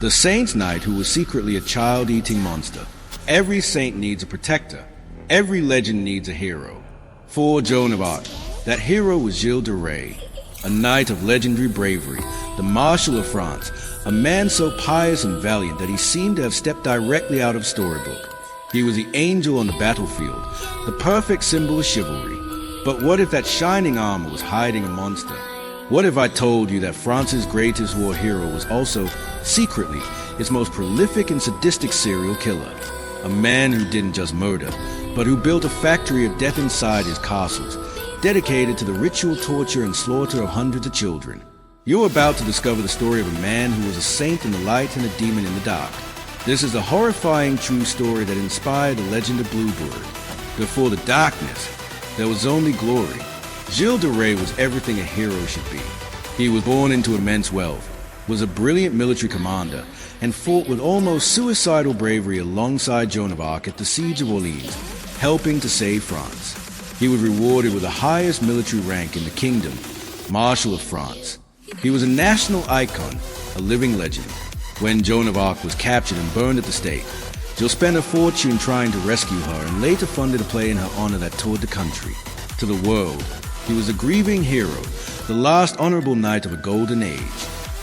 The saint's knight who was secretly a child-eating monster. Every saint needs a protector. Every legend needs a hero. For Joan of Arc, that hero was Gilles de Rais, a knight of legendary bravery, the Marshal of France, a man so pious and valiant that he seemed to have stepped directly out of storybook. He was the angel on the battlefield, the perfect symbol of chivalry. But what if that shining armor was hiding a monster? What if I told you that France's greatest war hero was also, secretly, its most prolific and sadistic serial killer? A man who didn't just murder, but who built a factory of death inside his castles, dedicated to the ritual torture and slaughter of hundreds of children. You're about to discover the story of a man who was a saint in the light and a demon in the dark. This is a horrifying true story that inspired the legend of Bluebird. Before the darkness, there was only glory. Gilles de Rais was everything a hero should be. He was born into immense wealth, was a brilliant military commander, and fought with almost suicidal bravery alongside Joan of Arc at the Siege of Orleans, helping to save France. He was rewarded with the highest military rank in the kingdom, Marshal of France. He was a national icon, a living legend. When Joan of Arc was captured and burned at the stake, Jill spent a fortune trying to rescue her and later funded a play in her honor that toured the country. To the world, he was a grieving hero, the last honorable knight of a golden age.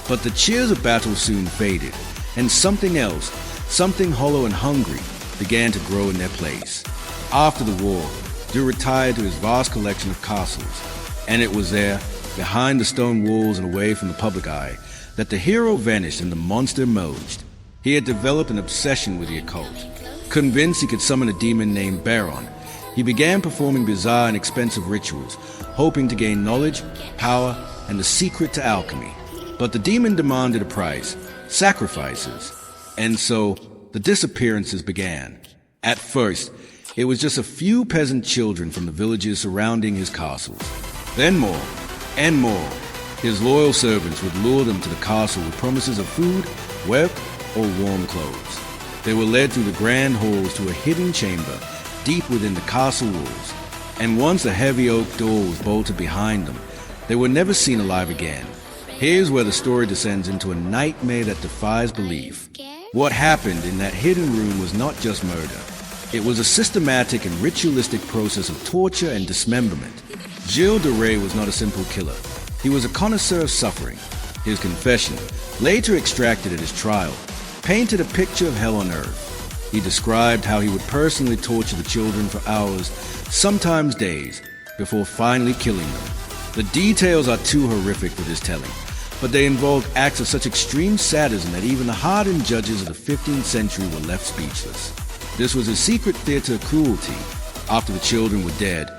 But the cheers of battle soon faded, and something else, something hollow and hungry, began to grow in their place. After the war, Jill retired to his vast collection of castles, and it was there, behind the stone walls and away from the public eye, that the hero vanished and the monster emerged. He had developed an obsession with the occult. Convinced he could summon a demon named Baron, he began performing bizarre and expensive rituals, hoping to gain knowledge, power, and the secret to alchemy. But the demon demanded a price, sacrifices, and so the disappearances began. At first, it was just a few peasant children from the villages surrounding his castles. Then more, and more. His loyal servants would lure them to the castle with promises of food, work, or warm clothes. They were led through the grand halls to a hidden chamber deep within the castle walls, and once a heavy oak door was bolted behind them, they were never seen alive again. Here's where the story descends into a nightmare that defies belief. What happened in that hidden room was not just murder. It was a systematic and ritualistic process of torture and dismemberment. Gilles de Rais was not a simple killer. He was a connoisseur of suffering. His confession, later extracted at his trial, painted a picture of hell on earth. He described how he would personally torture the children for hours, sometimes days, before finally killing them. The details are too horrific for this telling, but they involved acts of such extreme sadism that even the hardened judges of the 15th century were left speechless. This was a secret theater of cruelty. After the children were dead,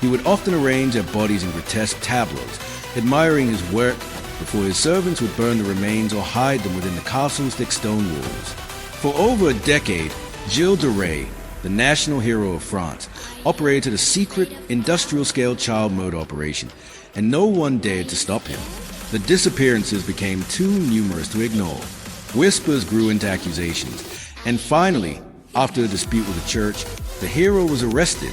he would often arrange their bodies in grotesque tableaus, admiring his work before his servants would burn the remains or hide them within the castle's thick stone walls. For over a decade, Gilles de Rais, the national hero of France, operated a secret, industrial-scale child murder operation, and no one dared to stop him. The disappearances became too numerous to ignore. Whispers grew into accusations, and finally, after a dispute with the church, the hero was arrested.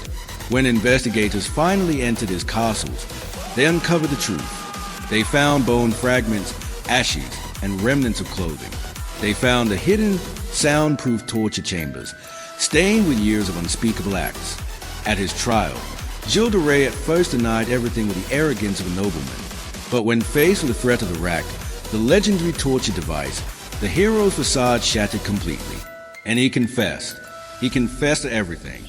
When investigators finally entered his castles, they uncovered the truth. They found bone fragments, ashes, and remnants of clothing. They found the hidden, soundproof torture chambers, stained with years of unspeakable acts. At his trial, Gilles de Rais at first denied everything with the arrogance of a nobleman. But when faced with the threat of the rack, the legendary torture device, the hero's facade shattered completely. And he confessed. He confessed to everything.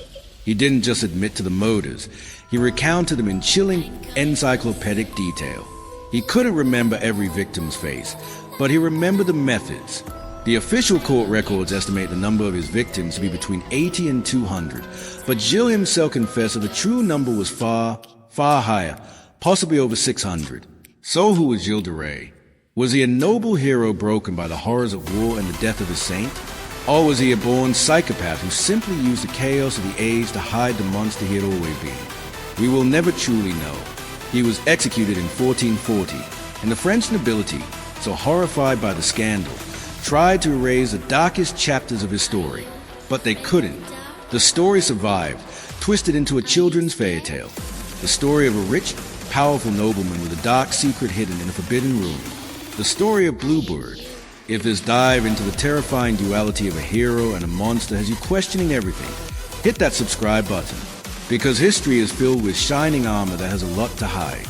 He didn't just admit to the murders. He recounted them in chilling, encyclopedic detail. He couldn't remember every victim's face, but he remembered the methods. The official court records estimate the number of his victims to be between 80 and 200, but Gilles himself confessed that the true number was far, far higher, possibly over 600. So who was Gilles de Rais? Was he a noble hero broken by the horrors of war and the death of his saint? Or was he a born psychopath who simply used the chaos of the age to hide the monster he had always been? We will never truly know. He was executed in 1440, and the French nobility, so horrified by the scandal, tried to erase the darkest chapters of his story. But they couldn't. The story survived, twisted into a children's fairy tale. The story of a rich, powerful nobleman with a dark secret hidden in a forbidden room. The story of Bluebird. If this dive into the terrifying duality of a hero and a monster has you questioning everything, hit that subscribe button, because history is filled with shining armor that has a lot to hide.